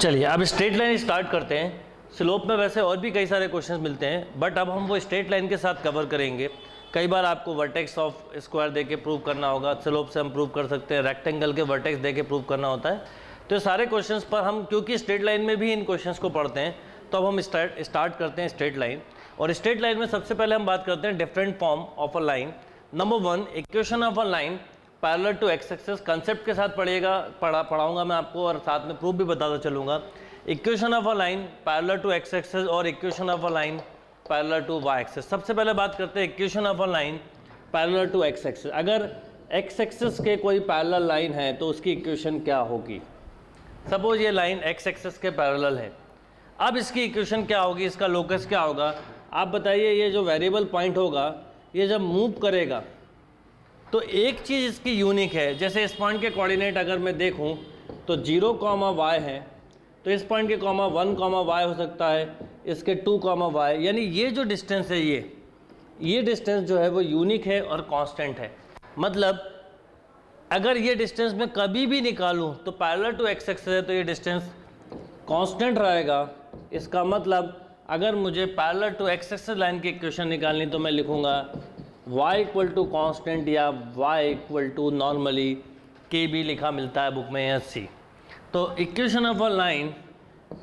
चलिए अब straight line start करते हैं। स्लोप में वैसे और भी कई सारे क्वेश्चंस मिलते हैं, बट अब हम वो स्ट्रेट लाइन के साथ कवर करेंगे। कई बार आपको वर्टेक्स ऑफ स्क्वायर देके प्रूव करना होगा, स्लोप से हम प्रूव कर सकते हैं, रेक्टेंगल के वर्टेक्स देके प्रूव करना होता है। तो सारे क्वेश्चंस पर हम, क्योंकि स्ट्रेट लाइन में भी इन क्वेश्चंस को पढ़ते हैं, तो अब हम स्टार्ट करते हैं स्ट्रेट लाइन। और स्ट्रेट लाइन में सबसे पहले हम बात करते हैं different form of a line. Number 1, equation of a line parallel to x axis. Concept के साथ पढ़ाऊंगा मैं आपको और साथ में प्रूफ भी बताता चलूँगा। Equation of a line parallel to x axis और equation of a line parallel to Y axis. सबसे पहले बात करते हैं equation of a line parallel to x axis. अगर एक्स एक्सिस के कोई पैरेलल लाइन है तो उसकी इक्वेशन क्या होगी। सपोज ये लाइन एक्स एक्सिस के पैरेलल है, अब इसकी इक्वेशन क्या होगी, इसका लोकस क्या होगा। आप बताइए, ये जो वेरिएबल पॉइंट होगा ये जब मूव करेगा तो एक चीज़ इसकी यूनिक है। जैसे इस पॉइंट के कोऑर्डिनेट अगर मैं देखूं तो 0, y है, तो इस पॉइंट के 1, y हो सकता है, इसके 2, y, यानी ये जो डिस्टेंस है ये डिस्टेंस जो है वो यूनिक है और कांस्टेंट है। मतलब अगर ये डिस्टेंस मैं कभी भी निकालूं तो पैरेलल टू एक्स एक्सिस है तो ये डिस्टेंस कांस्टेंट रहेगा। इसका मतलब अगर मुझे parallel to x axis line की इक्वेशन निकालनी तो मैं लिखूंगा y इक्वल टू कॉन्स्टेंट या y equal to normally K भी लिखा मिलता है बुक में या सी। तो equation of a line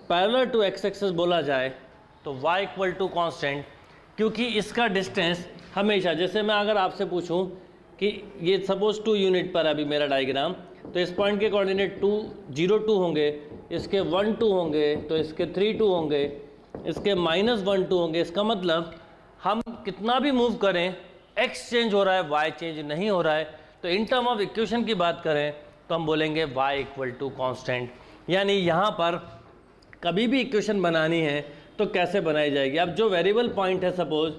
parallel to x axis बोला जाए तो y इक्वल टू कॉन्स्टेंट, क्योंकि इसका डिस्टेंस हमेशा, जैसे मैं अगर आपसे पूछूं कि ये सपोज 2 यूनिट पर अभी मेरा डायग्राम, तो इस पॉइंट के कोऑर्डिनेट 2, 0, 2 होंगे, इसके 1, 2 होंगे, तो इसके 3, 2 होंगे, इसके -1, 2 होंगे। इसका मतलब हम कितना भी मूव करें x चेंज हो रहा है, y चेंज नहीं हो रहा है। तो इन टर्म ऑफ इक्वेशन की बात करें तो हम बोलेंगे y इक्वल टू कॉन्स्टेंट। यानी यहाँ पर कभी भी इक्वेशन बनानी है तो कैसे बनाई जाएगी। अब जो वेरिएबल पॉइंट है, सपोज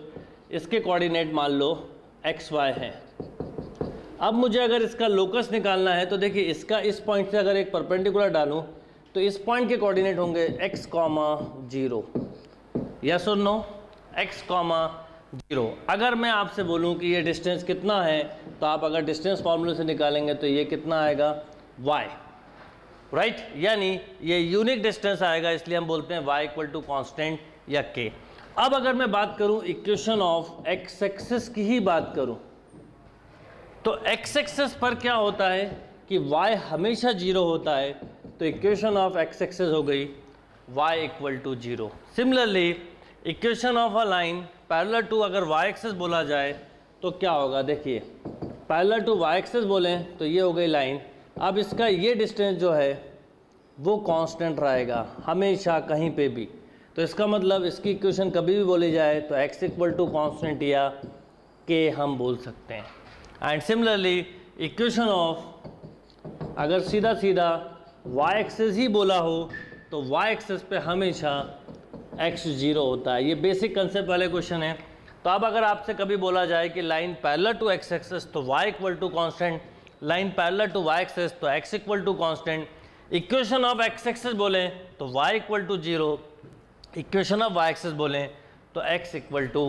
इसके कोऑर्डिनेट मान लो x y है। अब मुझे अगर इसका लोकस निकालना है तो देखिए, इसका इस पॉइंट से अगर एक परपेंडिकुलर डालूँ तो इस पॉइंट के कोऑर्डिनेट होंगे x, 0, यस और नो, x, 0। अगर मैं आपसे बोलूं कि ये डिस्टेंस कितना है तो आप अगर डिस्टेंस फॉर्मूले से निकालेंगे तो ये कितना आएगा, y, राइट। यानी ये यूनिक डिस्टेंस आएगा, इसलिए हम बोलते हैं y इक्वल टू कॉन्स्टेंट या k। अब अगर मैं बात करूं इक्वेशन ऑफ x एक्सिस की ही बात करूं तो x एक्सिस पर क्या होता है कि y हमेशा 0 होता है, तो इक्वेशन ऑफ x एक्सिस हो गई y equal to 0। Similarly equation of a line parallel to अगर y एक्सिस बोला जाए तो क्या होगा। देखिए, पैरेलल टू y एक्सिस बोलें तो ये हो गई लाइन। अब इसका ये डिस्टेंस जो है वो कांस्टेंट रहेगा हमेशा कहीं पे भी। तो इसका मतलब इसकी इक्वेशन कभी भी बोली जाए तो x इक्वल टू कॉन्स्टेंट या k हम बोल सकते हैं। एंड सिमिलरली इक्वेशन ऑफ अगर सीधा y एक्सिस ही बोला हो तो y एक्सिस पे हमेशा x 0 होता है। ये बेसिक कंसेप्ट वाले क्वेश्चन है। तो अब अगर आपसे कभी बोला जाए कि line parallel to x axis तो y equal to constant, line parallel to y axis तो x equal to constant, equation of x axis बोलें तो y equal to 0, equation of y axis बोलें तो x इक्वल टू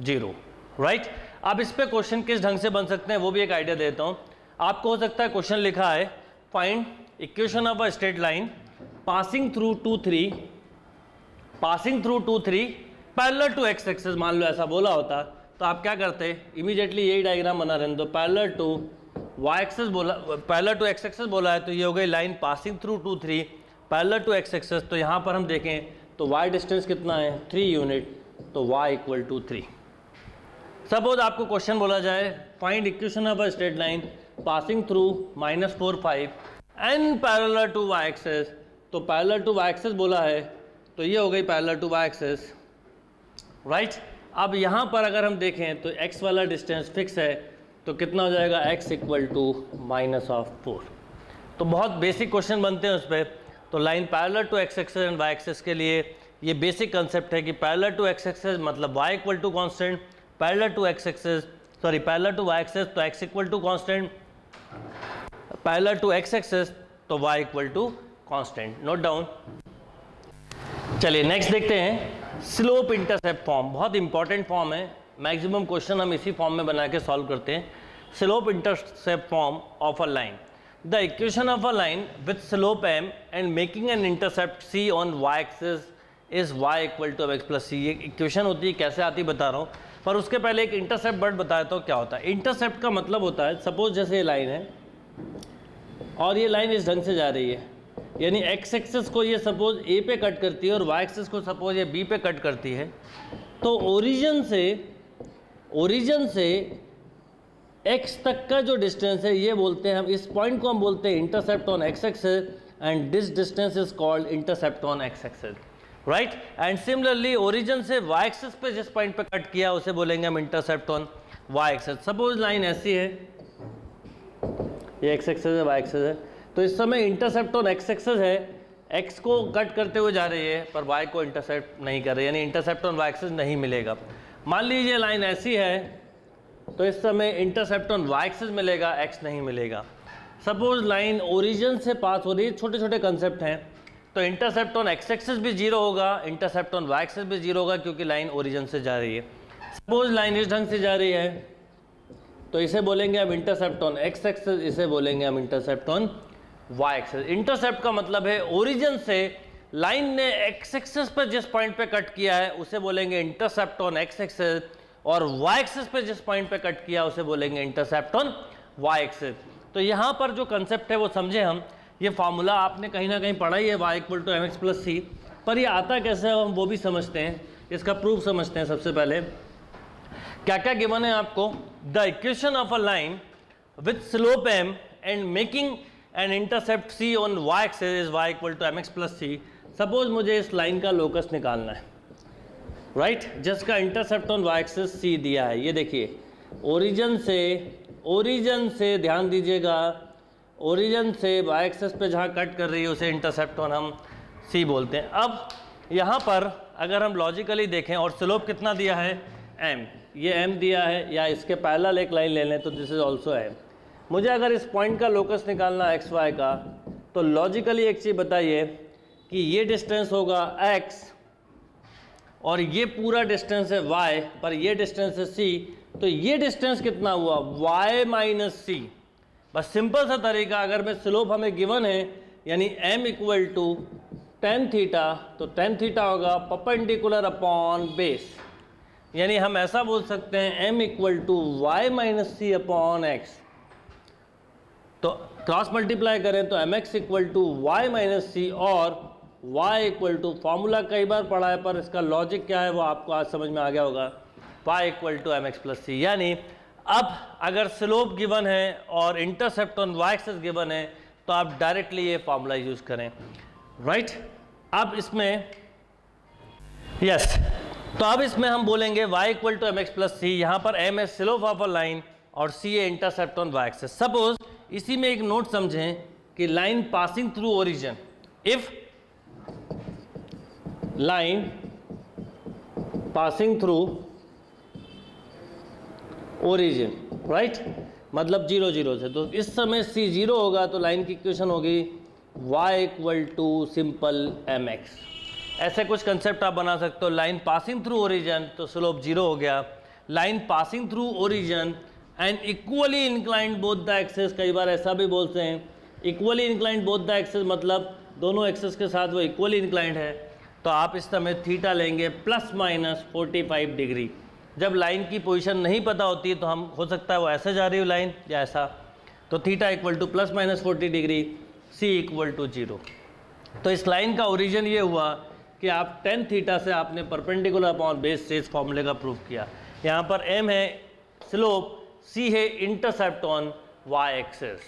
0, राइट। अब इस पे question किस ढंग से बन सकते हैं वो भी एक आइडिया देता हूँ आपको। हो सकता है क्वेश्चन लिखा है find equation of a straight line passing through 2, 3 parallel to x axis, मान लो ऐसा बोला होता तो आप क्या करते, इमीडिएटली यही डायग्राम बना रहे। तो पैरेलल टू वाई एक्सिस बोला, पैरेलल टू एक्स एक्सिस बोला है तो ये हो गई line passing through 2, 3 parallel to x axis. तो यहाँ पर हम देखें तो y डिस्टेंस कितना है, 3 यूनिट, तो y इक्वल टू 3। सपोज आपको क्वेश्चन बोला जाए find equation of a straight line passing through -4, 5 and parallel to y axis. तो पैरेलल टू y एक्सिस बोला है तो ये हो गई parallel to y axis, right. अब यहाँ पर अगर हम देखें तो x वाला डिस्टेंस फिक्स है तो कितना हो जाएगा, x इक्वल टू -4। तो बहुत बेसिक क्वेश्चन बनते हैं उस पर। तो line parallel to x axis and y axis के लिए ये बेसिक कंसेप्ट है कि पैरेलल टू x एक्सिस मतलब y equal to constant, parallel to x axis parallel to y axis तो x equal to constant, parallel to x axis तो y equal to constant. Note down. चलिए next देखते हैं slope intercept form. बहुत important form है, maximum question हम इसी form में बना के सॉल्व करते हैं। Slope intercept form of a line. The equation of a line with slope m and making an intercept c on y axis is y equal to mx plus c। ये equation होती है, कैसे आती बता रहा हूँ, पर उसके पहले एक इंटरसेप्ट वर्ड बताया तो क्या होता है। इंटरसेप्ट का मतलब होता है, सपोज जैसे ये लाइन है और ये लाइन इस ढंग से जा रही है, यानी x एक्सिस को ये सपोज a पे कट करती है और y एक्सिस को सपोज ये b पे कट करती है, तो ओरिजिन से x तक का जो डिस्टेंस है ये बोलते हैं हम, इस पॉइंट को हम बोलते हैं intercept on x axis and this distance is called intercept on x axis, right. And similarly origin से y एक्सिस पे जिस पॉइंट पे कट किया उसे बोलेंगे हम intercept on y axis. Suppose line ऐसी है, ये x एक्सिस है, y एक्सिस है, तो इस समय इंटरसेप्ट ऑन x एक्सिस है, x को कट करते हुए जा रही है पर y को इंटरसेप्ट नहीं कर रही, यानी इंटरसेप्ट ऑन y एक्सिस नहीं मिलेगा। मान लीजिए लाइन ऐसी है, तो इस समय इंटरसेप्ट ऑन y एक्सिस मिलेगा, x नहीं मिलेगा। सपोज लाइन ओरिजिन से पास हो रही है, छोटे छोटे कंसेप्ट हैं, तो इंटरसेप्ट ऑन x एक्सिस भी जीरो होगा, इंटरसेप्ट ऑन y एक्सिस भी जीरो होगा, क्योंकि लाइन ओरिजिन से जा रही है। सपोज लाइन इस ढंग से जा रही है, तो इसे बोलेंगे हम इंटरसेप्ट ऑन x एक्सिस, इसे बोलेंगे हम intercept on y axis. Intercept का मतलब है ओरिजिन से लाइन ने x एक्सिस पर जिस पॉइंट पे कट किया है उसे बोलेंगे इंटरसेप्ट ऑन x एक्सिस, और y एक्सिस पे जिस पॉइंट पे कट किया उसे बोलेंगे इंटरसेप्ट ऑन y एक्सिस। तो यहाँ पर जो कंसेप्ट है वो समझे हम, ये फार्मूला आपने कहीं ना कहीं पढ़ा ही है, y equal to mx plus c, पर ये आता कैसे है हम वो भी समझते हैं, इसका प्रूफ समझते हैं। सबसे पहले क्या क्या गिवन है आपको, the equation of a line with slope m and making an intercept c on y axis is y equal to mx plus c। Suppose मुझे इस लाइन का लोकस निकालना है, राइट, जिसका intercept on y axis c दिया है। ये देखिए ओरिजिन से ध्यान दीजिएगा, ओरिजिन से y एक्सिस पे जहाँ कट कर रही है उसे इंटरसेप्ट ऑन हम c बोलते हैं। अब यहाँ पर अगर हम लॉजिकली देखें और स्लोप कितना दिया है m, ये m दिया है, या इसके पैरेलल एक लाइन ले लें तो दिस इज ऑल्सो m। मुझे अगर इस पॉइंट का लोकस निकालना है x y का, तो लॉजिकली एक चीज़ बताइए कि ये डिस्टेंस होगा x और ये पूरा डिस्टेंस है y, पर ये डिस्टेंस है c, तो ये डिस्टेंस कितना हुआ y माइनस c। बस सिंपल सा तरीका, अगर मैं स्लोप हमें गिवन है यानी m equal to tan theta, तो टेन थीटा होगा परपेंडिकुलर अपॉन बेस, यानी हम ऐसा बोल सकते हैं m equal to y minus c upon x। तो क्रॉस मल्टीप्लाई करें तो mx equal to y minus c और y इक्वल टू, फॉर्मूला कई बार पढ़ा है पर इसका लॉजिक क्या है वो आपको आज समझ में आ गया होगा, y equal to mx plus c. यानी अब अगर स्लोप गिवन है और intercept on y axis given है तो आप डायरेक्टली ये फॉर्मूला यूज करें, राइट। अब इसमें तो अब इसमें हम बोलेंगे y equal to mx plus c, यहाँ पर m है स्लोप ऑफ अ लाइन और c है intercept on y axis. Suppose इसी में एक नोट समझें कि line passing through origin, if line passing through origin, right, मतलब 0 0 से, तो इस समय c 0 होगा तो लाइन की इक्वेशन होगी y equal to simple mx। ऐसे कुछ कंसेप्ट आप बना सकते हो, लाइन पासिंग थ्रू ओरिजिन तो स्लोप 0 हो गया, line passing through origin and equally inclined both the axis, कई बार ऐसा भी बोलते हैं equally inclined both the axis, मतलब दोनों एक्सिस के साथ वो इक्वली इंक्लाइंड है, तो आप इस समय थीटा लेंगे प्लस माइनस 45 डिग्री। जब लाइन की पोजीशन नहीं पता होती तो हम, हो सकता है वो ऐसे जा रही हो लाइन या ऐसा, तो theta equal to plus minus 40 degree, C equal to 0। तो इस लाइन का ओरिजिन ये हुआ कि आप टेन थीटा से आपने परपेंडिकुलर अपॉन बेस से इस फॉर्मूले का प्रूफ किया। यहाँ पर m है स्लोप, c है इंटरसेप्ट ऑन y एक्सिस।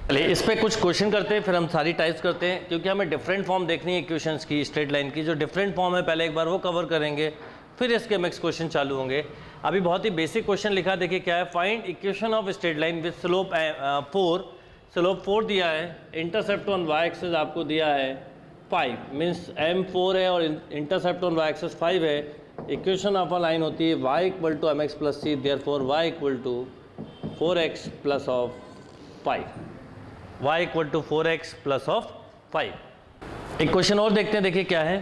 चलिए इस पे कुछ क्वेश्चन करते हैं, फिर हम सारी टाइप्स करते हैं, क्योंकि हमें डिफरेंट फॉर्म देखनी है इक्वेशंस की, स्ट्रेट लाइन की जो डिफरेंट फॉर्म है पहले एक बार वो कवर करेंगे, फिर इसके नेक्स्ट क्वेश्चन चालू होंगे। अभी बहुत ही बेसिक क्वेश्चन लिखा, देखिए क्या है, find equation of straight line with slope 4, slope 4 दिया है, इंटरसेप्ट ऑन y एक्सिस आपको दिया है 5, मीन्स m 4 है और इंटरसेप्ट ऑन y एक्सिस 5 है। इक्वेशन ऑफ अ लाइन होती है y equal to mx plus C, therefore y equal to 4x plus of 5, y equal to 4x plus of 5। एक question और देखते हैं, देखिए क्या है,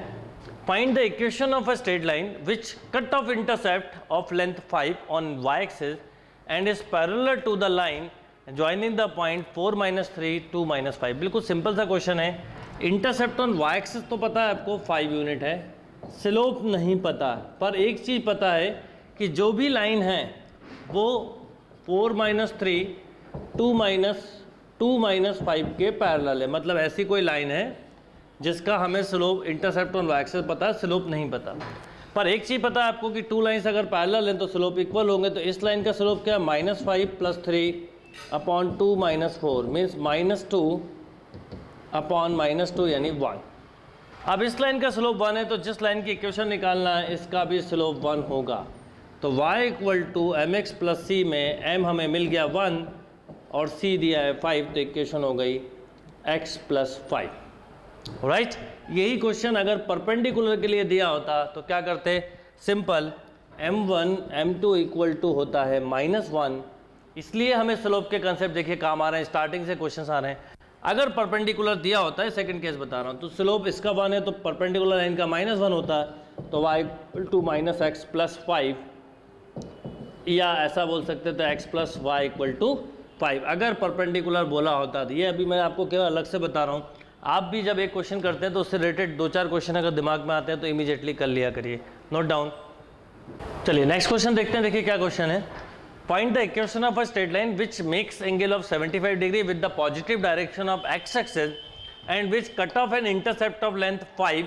find the equation of a straight line which cut off intercept of length 5 on y axis and is parallel to the line joining the point 4 - 3 2 - 5। बिल्कुल simple सा question है। इंटरसेप्ट ऑन वाई एक्सिस तो पता है आपको 5 unit है, slope नहीं पता, पर एक चीज़ पता है कि जो भी लाइन है वो 4 - 3 2 - 5 के पैरेलल है। मतलब ऐसी कोई लाइन है जिसका हमें slope intercept on Y axis पता है, स्लोप नहीं पता। पर एक चीज़ पता है आपको कि 2 लाइन्स अगर पैरेलल हैं तो स्लोप इक्वल होंगे। तो इस लाइन का स्लोप क्या है? -5 + 3/2 - 4 मीन्स -2 अपॉन -2 यानी 1। अब इस लाइन का स्लोप 1 है तो जिस लाइन की इक्वेशन निकालना है इसका भी स्लोप 1 होगा। तो y = mx + c में m हमें मिल गया 1 और c दिया है 5, तो इक्वेशन हो गई x + 5। राइट, यही क्वेश्चन अगर परपेंडिकुलर के लिए दिया होता तो क्या करते? सिंपल m1 m2 = होता है -1। इसलिए हमें स्लोप के कंसेप्ट देखिए काम आ रहे हैं, स्टार्टिंग से क्वेश्चंस आ रहे हैं। अगर परपेंडिकुलर दिया होता है, सेकंड केस बता रहा हूँ, तो स्लोप इसका 1 है तो परपेंडिकुलर लाइन का -1 होता है, तो y = -x + 5, या ऐसा बोल सकते थे x + y = 5 अगर परपेंडिकुलर बोला होता। ये अभी मैं आपको केवल अलग से बता रहा हूँ। आप भी जब एक क्वेश्चन करते हैं तो उससे रिलेटेड 2-4 क्वेश्चन अगर दिमाग में आते हैं तो इमीडिएटली कर लिया करिए, नोट डाउन। चलिए नेक्स्ट क्वेश्चन देखते हैं। देखिए क्या क्वेश्चन है। Find the equation of a straight line which makes angle of 75 degree with the positive direction of x axis and which cut off an intercept of length 5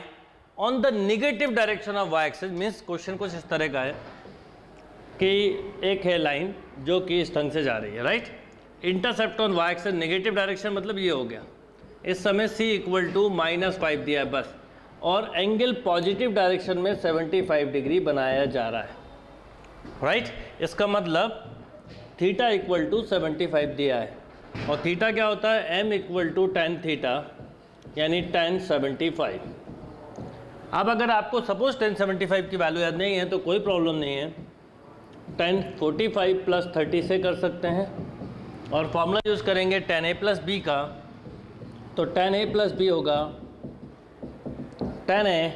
on the negative direction of y axis. Means question कुछ इस तरह का है कि एक है line जो कि इस ढंग से जा रही है, right. Intercept on y axis negative direction, मतलब ये हो गया। इस समय c = -5 दिया है बस, और एंगल पॉजिटिव डायरेक्शन में 75 डिग्री बनाया जा रहा है, राइट। इसका मतलब थीटा = 75 दिया है, और थीटा क्या होता है? m = tan थीटा यानी tan 75। अब अगर आपको सपोज tan 75 की वैल्यू याद नहीं है तो कोई प्रॉब्लम नहीं है, tan 45 + 30 से कर सकते हैं, और फॉर्मूला यूज़ करेंगे tan a + b का। तो tan a + b होगा tan a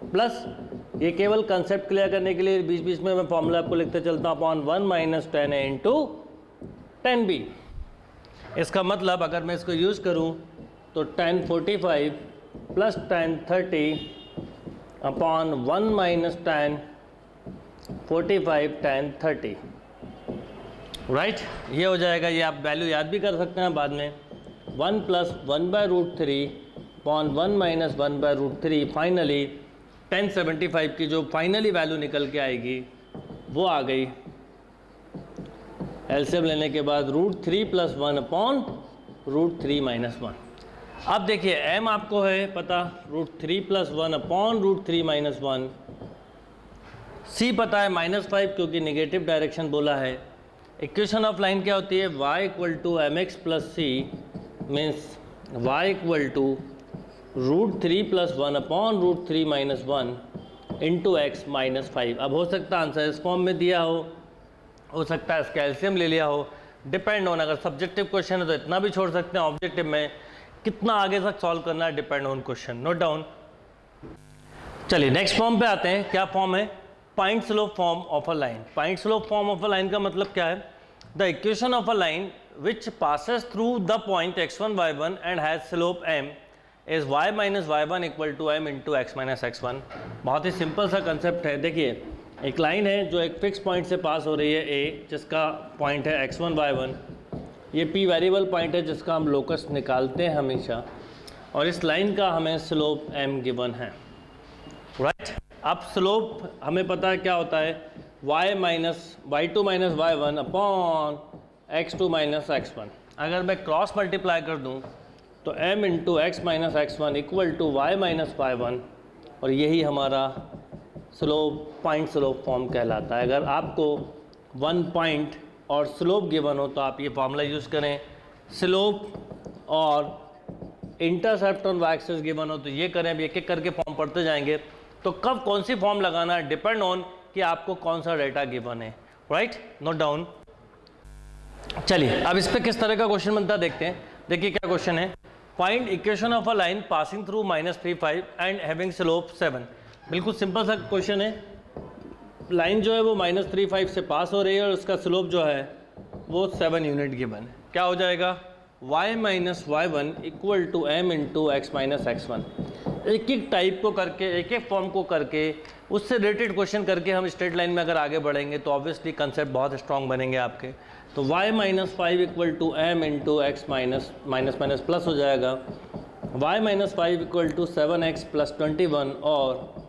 प्लस, ये केवल कंसेप्ट क्लियर करने के लिए बीच बीच में मैं फॉर्मूला आपको लिखते चलता हूँ, upon 1 - tan a × tan b। इसका मतलब अगर मैं इसको यूज़ करूँ तो tan 45 + tan 30 upon 1 - tan 45 tan 30, right. ये हो जाएगा। ये आप वैल्यू याद भी कर सकते हैं बाद में। 1 + 1/√3 अपॉन 1 - 1/√3। फाइनली tan 75 की जो फाइनली वैल्यू निकल के आएगी वो आ गई एलसीएम लेने के बाद √3 + 1 अपॉन √3 - 1। अब देखिए m आपको है पता, √3 + 1 अपॉन √3 - 1। c पता है -5 क्योंकि नेगेटिव डायरेक्शन बोला है। इक्वेशन ऑफ लाइन क्या होती है? y = mx + c means y = √3 + 1 upon √3 - 1 into x - 5। अब हो सकता है आंसर इस फॉर्म में दिया हो सकता है इसका एलसीएम ले लिया हो, डिपेंड ऑन। अगर सब्जेक्टिव क्वेश्चन है तो इतना भी छोड़ सकते हैं, ऑब्जेक्टिव में कितना आगे तक सॉल्व करना है depend on question, note down. चलिए नेक्स्ट फॉर्म पे आते हैं। क्या फॉर्म है? Point slope form of a line. Point slope form of a line का मतलब क्या है? The equation of a line which passes through the point x1 y1 and has slope m is y - y1 = m × x - x1। बहुत ही simple सा concept है। देखिए एक line है जो एक फिक्स पॉइंट से पास हो रही है a, जिसका पॉइंट है x1 y1। ये p वेरिएबल पॉइंट है जिसका हम लोकस निकालते हैं हमेशा, और इस लाइन का हमें स्लोप m गिवन है, राइट। अब स्लोप हमें पता है क्या होता है? y2 - y1 upon x2 - x1। अगर मैं क्रॉस मल्टीप्लाई कर दूं तो m × x - x1 = y - y1, और यही हमारा स्लोप पॉइंट स्लोप फॉर्म कहलाता है। अगर आपको 1 पॉइंट और स्लोप गिवन हो तो आप ये फॉर्मूला यूज़ करें। स्लोप और intercept on Y axis given हो तो ये करें। अब एक एक करके फॉर्म पढ़ते जाएंगे, तो कब कौन सी फॉर्म लगाना है डिपेंड ऑन कि आपको कौन सा डेटा गिवन है, राइट, नोट डाउन। चलिए अब इस पर किस तरह का क्वेश्चन बनता है देखते हैं। देखिए क्या क्वेश्चन है। Find equation of a line passing through -3 and having slope 7। बिल्कुल सिंपल सा क्वेश्चन है। लाइन जो है वो -3 से पास हो रही है और उसका स्लोप जो है वो 7 यूनिट गिवन है। क्या हो जाएगा, y minus y1 equal to m into x minus x1। एक एक टाइप को करके, एक एक फॉर्म को करके, उससे रिलेटेड क्वेश्चन करके हम स्ट्रेट लाइन में अगर आगे बढ़ेंगे तो ऑब्वियसली कंसेप्ट बहुत स्ट्रॉन्ग बनेंगे आपके। तो y minus 5 equal to m into x minus minus plus हो जाएगा, y minus 5 equal to 7x plus 21 और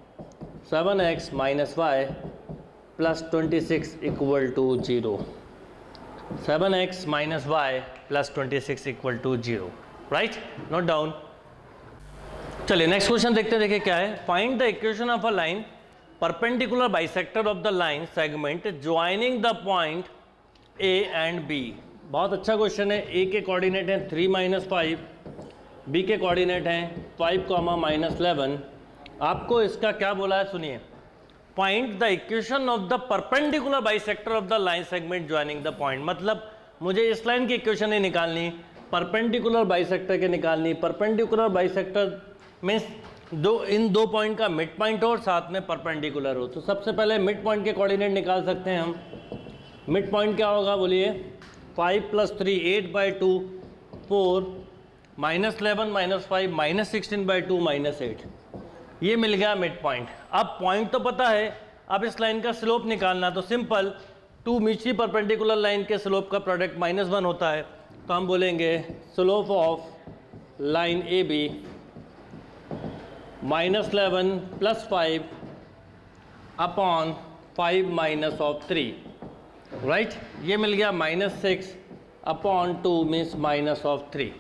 7x minus y plus 26 equal to 0। 7x minus y plus 26 equal to 0, right, note down. चलिए next question देखते हैं, देखिए क्या है। Find the equation of a line perpendicular bisector of the line segment joining the point A and B. बहुत अच्छा question है। ए के कोऑर्डिनेट हैं 3 माइनस 5, बी के कोऑर्डिनेट हैं 5 माइनस 11। आपको इसका क्या बोला है सुनिए, find the equation of the perpendicular bisector of the line segment joining the point. मतलब मुझे इस लाइन की इक्वेशन नहीं निकालनी, परपेंडिकुलर बाइसेक्टर के निकालनी। परपेंडिकुलर बाइसेक्टर मीन्स इन दो पॉइंट का मिड पॉइंट हो और साथ में परपेंडिकुलर हो। तो सबसे पहले मिड पॉइंट के कोऑर्डिनेट निकाल सकते हैं हम। मिड पॉइंट क्या होगा बोलिए, 5 plus 3 8/2 4 minus 11 minus 5 minus 16/2 minus 8, ये मिल गया मिड पॉइंट। अब पॉइंट तो पता है, अब इस लाइन का स्लोप निकालना, तो सिंपल 2 म्यूचुअली परपेंडिकुलर लाइन के स्लोप का प्रोडक्ट -1 होता है। तो हम बोलेंगे slope of line A B -11 plus 5 upon 5 minus of 3, right, ये मिल गया -6 अपॉन 2 मीन्स माइनस ऑफ 3।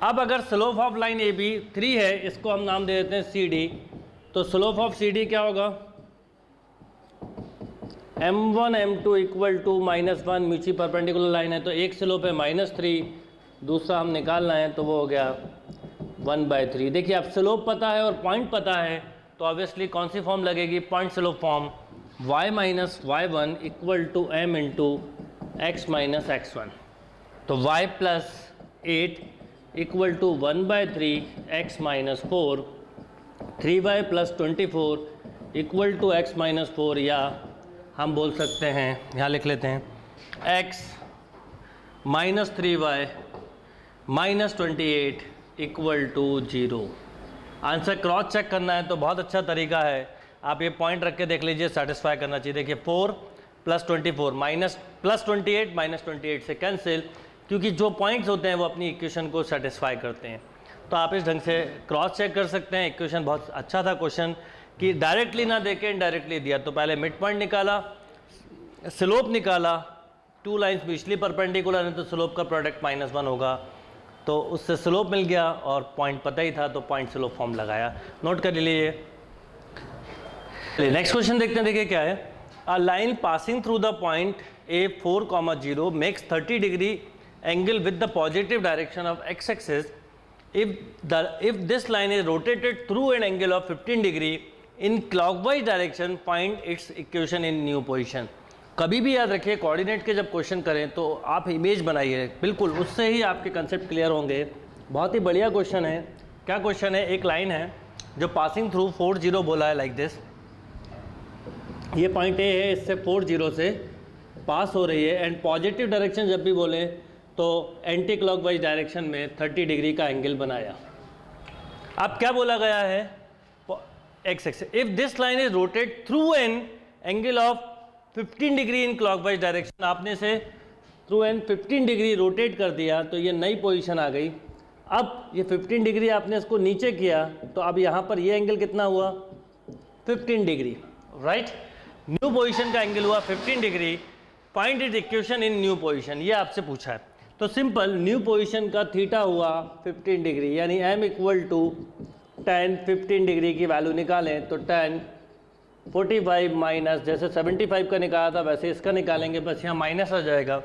अब अगर slope of line A B 3 है, इसको हम नाम दे देते हैं सी डी। तो स्लोप ऑफ सी डी क्या होगा, m1 m2 equal to -1, mutually perpendicular line है तो एक स्लोप है -3, दूसरा हम निकालना है तो वो हो गया 1/3। देखिए अब स्लोप पता है और पॉइंट पता है तो ऑब्वियसली कौन सी फॉर्म लगेगी, point slope form. y minus y1 equal to m into x minus x1। तो y plus 8 equal to 1/3 x minus 4, 3y plus 24 equal to x minus 4, या हम बोल सकते हैं, यहाँ लिख लेते हैं, x minus 3y minus 28 equal to 0। Answer cross check करना है तो बहुत अच्छा तरीका है, आप ये पॉइंट रख के देख लीजिए, सेटिस्फाई करना चाहिए। देखिए 4 प्लस 24 माइनस प्लस 28 माइनस 28 से कैंसिल, क्योंकि जो पॉइंट्स होते हैं वो अपनी इक्वेशन को सेटिस्फाई करते हैं। तो आप इस ढंग से क्रॉस चेक कर सकते हैं। इक्वेशन बहुत अच्छा था क्वेश्चन, कि डायरेक्टली ना देके इनडायरेक्टली दिया। तो पहले मिड पॉइंट निकाला, स्लोप निकाला, 2 लाइन्स म्यूचुअली परपेंडिकुलर है तो स्लोप का प्रोडक्ट -1 होगा, तो उससे स्लोप मिल गया और पॉइंट पता ही था तो पॉइंट स्लोप फॉर्म लगाया। नोट कर लीजिए। नेक्स्ट क्वेश्चन देखते हैं, देखिए क्या है। A line passing through the point A 4, 0 makes 30 degree angle with the positive direction of x axis if this line is rotated through an angle of 15 degree in clockwise direction, find its equation in new position। कभी भी याद रखिए coordinate के जब question करें तो आप image बनाइए, बिल्कुल उससे ही आपके कंसेप्ट क्लियर होंगे। बहुत ही बढ़िया क्वेश्चन है। क्या क्वेश्चन है, एक लाइन है जो पासिंग थ्रू 4, 0 बोला है, लाइक दिस। ये पॉइंट ए है, इससे 4, 0 से पास हो रही है, एंड पॉजिटिव डायरेक्शन जब भी बोले तो एंटी क्लॉकवाइज डायरेक्शन में 30 डिग्री का एंगल बनाया। अब क्या बोला गया है, x axis, if this line is rotate through an angle of 15 degree in clockwise direction, आपने से थ्रू एन 15 डिग्री रोटेट कर दिया तो ये नई पोजीशन आ गई। अब ये 15 डिग्री आपने इसको नीचे किया तो अब यहाँ पर ये एंगल कितना हुआ, 15 डिग्री, राइट। न्यू पोजीशन का एंगल हुआ 15 degree. Find it equation in new position, ये आपसे पूछा है। तो सिंपल न्यू पोजीशन का थीटा हुआ 15 डिग्री, यानी m equal to tan 15 degree की वैल्यू निकालें तो tan 45 माइनस, जैसे 75 का निकाला था वैसे इसका निकालेंगे, बस यहाँ माइनस आ जाएगा।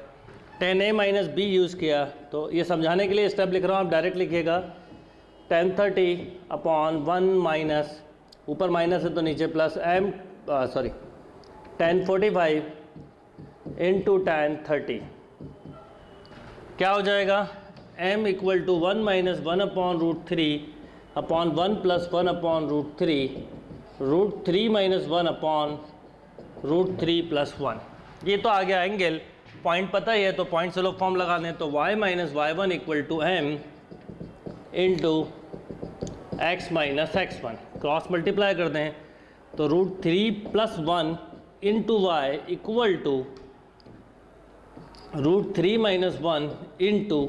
tan a minus B use किया, तो ये समझाने के लिए स्टेप लिख रहा हूँ, आप डायरेक्ट लिखिएगा। tan 30 अपॉन 1 माइनस, ऊपर माइनस है तो नीचे प्लस tan 45 इंटू tan 30, क्या हो जाएगा, m equal to 1 minus 1 upon √3 upon 1 plus 1 upon √3, √3 minus 1 upon √3 plus 1। ये तो आ गया एंगल पॉइंट पता ही है तो पॉइंट स्लोप फॉर्म लगा दें, तो y minus y1 equal to m into x minus x1, cross multiply कर दें तो √3 + 1 into y equal to √3 - 1 into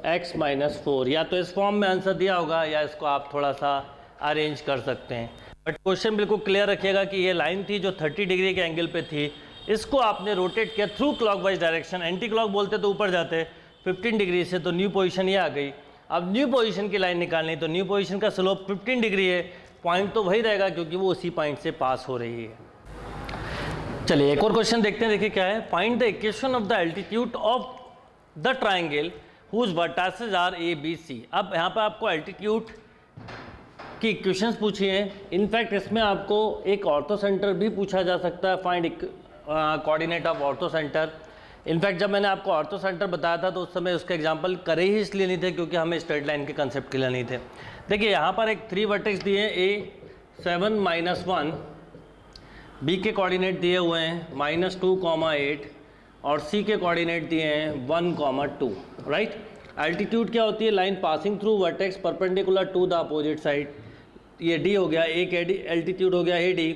x minus 4। या तो इस फॉर्म में आंसर दिया होगा या इसको आप थोड़ा सा अरेंज कर सकते हैं, बट क्वेश्चन बिल्कुल क्लियर रखिएगा कि ये लाइन थी जो 30 डिग्री के एंगल पे थी, इसको आपने रोटेट किया through clockwise direction, anti clock बोलते तो ऊपर जाते 15 डिग्री से, तो न्यू पोजीशन ये आ गई। अब न्यू पोजीशन की लाइन निकालनी, तो न्यू पोजीशन का स्लोप 15 डिग्री है, पॉइंट तो वही रहेगा क्योंकि वो उसी पॉइंट से पास हो रही है। चलिए एक और क्वेश्चन देखते हैं, देखिए क्या है। Find the equation of the altitude of the triangle whose vertices are A B C. अब यहाँ पर आपको एल्टीट्यूड की इक्वेशंस पूछी हैं। इनफैक्ट इसमें आपको एक ऑर्थो सेंटर भी पूछा जा सकता है, find coordinate of ortho centre. In fact जब मैंने आपको ऑर्थो सेंटर बताया था तो उस समय उसके एग्जांपल करे ही इसलिए नहीं थे क्योंकि हमें स्ट्रेट लाइन के कंसेप्ट क्लियर नहीं थे। देखिए यहाँ पर एक 3 वर्टेक्स दिए हैं, A 7 - 1, B के कोऑर्डिनेट दिए हुए हैं -2, 8 और C के कोऑर्डिनेट दिए हैं 1, 2, राइट। एल्टीट्यूड क्या होती है? Line passing through vertex perpendicular to the opposite side, ये D हो गया, एक एल्टीट्यूड हो गया AD।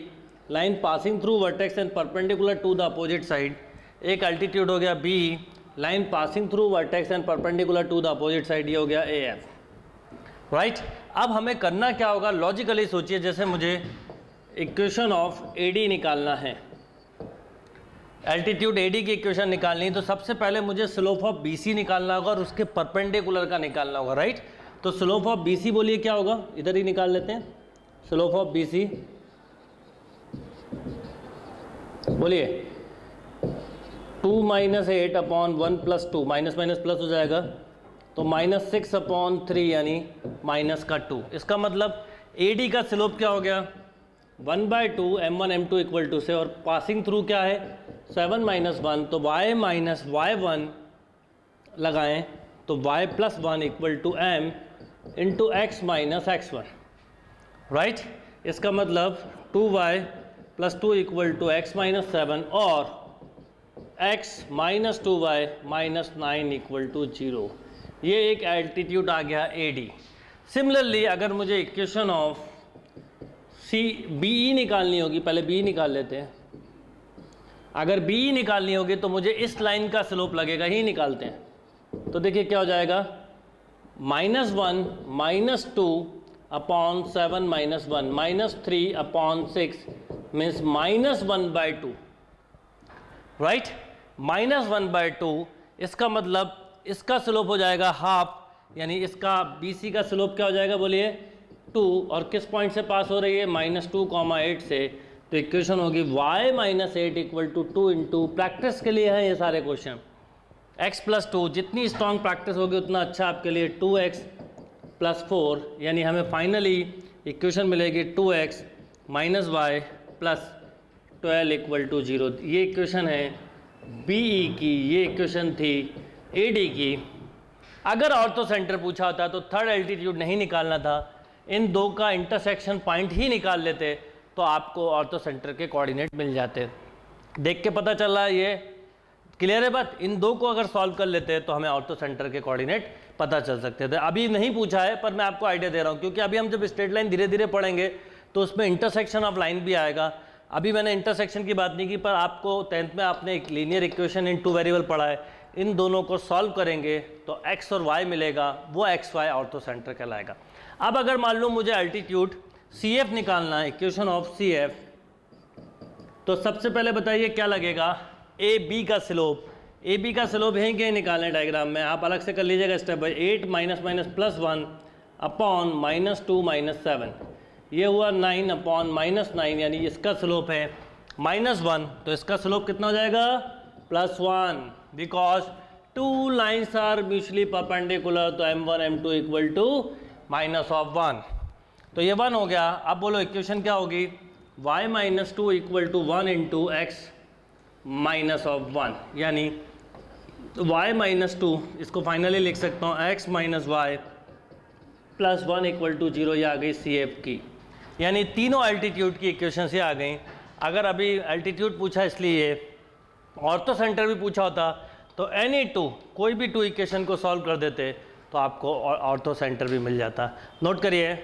Line passing through vertex and perpendicular to the opposite side, एक एल्टीट्यूड हो गया B। Line passing through vertex and perpendicular to the opposite side, ये हो गया AF, राइट। अब हमें करना क्या होगा, लॉजिकली सोचिए, जैसे मुझे इक्वेशन ऑफ AD निकालना है, एल्टीट्यूड AD की इक्वेशन निकालनी है, तो सबसे पहले मुझे स्लोप ऑफ BC निकालना होगा और उसके परपेंडिकुलर का निकालना होगा, राइट। तो स्लोप ऑफ BC बोलिए क्या होगा, इधर ही निकाल लेते हैं। स्लोप ऑफ BC बोलिए 2 - 8 अपॉन 1 + 2, माइनस माइनस प्लस हो जाएगा, तो -6 अपॉन 3 यानी -2। इसका मतलब AD का स्लोप क्या हो गया 1/2 m1 m2 इक्वल टू से, और पासिंग थ्रू क्या है 7 - 1, तो y माइनस y1 लगाएं तो y + 1 equal to m into x minus x1, right. इसका मतलब 2y + 2 equal to x minus 7 और x minus 2y minus 9 equal to 0। ये एक एल्टीट्यूड आ गया AD। सिमिलरली अगर मुझे इक्वेशन ऑफ BE निकालनी होगी, पहले BE निकाल लेते हैं। अगर BE निकालनी होगी तो मुझे इस लाइन का स्लोप लगेगा, ही निकालते हैं। तो देखिए क्या हो जाएगा -1 - 2 अपॉन 7 - 1 -3 अपॉन 6 मीन्स -1/2, राइट। -1/2, इसका मतलब इसका स्लोप हो जाएगा हाफ, यानी इसका BC का स्लोप क्या हो जाएगा बोलिए 2, और किस पॉइंट से पास हो रही है -2, 8 से, तो इक्वेशन होगी y - 8 equal to 2 into, practice के लिए है ये सारे क्वेश्चन, x + 2, जितनी स्ट्रॉन्ग प्रैक्टिस होगी उतना अच्छा आपके लिए, 2x + 4, यानी हमें फाइनली इक्वेशन मिलेगी 2x - y + 12 इक्वल टू 0। ये इक्वेशन है BE की, ये इक्वेशन थी AD की। अगर ऑर्थो सेंटर पूछा होता तो थर्ड एल्टीट्यूड नहीं निकालना था, इन दो का इंटरसेक्शन पॉइंट ही निकाल लेते तो आपको ऑर्थो सेंटर के कोऑर्डिनेट मिल जाते। देख के पता चल रहा है ये क्लियर है बात। इन दो को अगर सॉल्व कर लेते तो हमें ऑर्थो सेंटर के कोऑर्डिनेट पता चल सकते थे। अभी नहीं पूछा है पर मैं आपको आइडिया दे रहा हूँ, क्योंकि अभी हम जब स्ट्रेट लाइन धीरे धीरे पढ़ेंगे तो उसमें इंटरसेक्शन ऑफ लाइन भी आएगा। अभी मैंने इंटरसेक्शन की बात नहीं की, पर आपको 10th में आपने एक लीनियर इक्वेशन इन 2 वेरिएबल पढ़ा है, इन दोनों को सॉल्व करेंगे तो x और y मिलेगा, वो xy ऑर्थो सेंटर कहलाएगा। अब अगर मान लो मुझे एल्टीट्यूड CF निकालना है, इक्वेशन ऑफ CF, तो सबसे पहले बताइए क्या लगेगा, AB का स्लोप। AB का स्लोप यहीं कहीं निकालें डायग्राम में, आप अलग से कर लीजिएगा स्टेप बाय। 8 - +1 अपॉन -2 - 7, ये हुआ 9 अपॉन -9, यानी इसका स्लोप है -1, तो इसका स्लोप कितना हो जाएगा +1, because 2 lines are mutually perpendicular, तो m1 m2 इक्वल टू -1, तो ये 1 हो गया। अब बोलो इक्वेशन क्या होगी, y - 2 equal to 1 into x -1, यानी y - 2, इसको फाइनली लिख सकता हूँ x - y + 1 इक्वल टू 0, ये आ गई CF की। यानी तीनों एल्टीट्यूड की इक्वेशन से आ गई। अगर अभी एल्टीट्यूड पूछा इसलिए ऑर्थो सेंटर भी पूछा होता तो एनी टू, कोई भी टू इक्वेशन को सॉल्व कर देते तो आपको ऑर्थो सेंटर भी मिल जाता। नोट करिए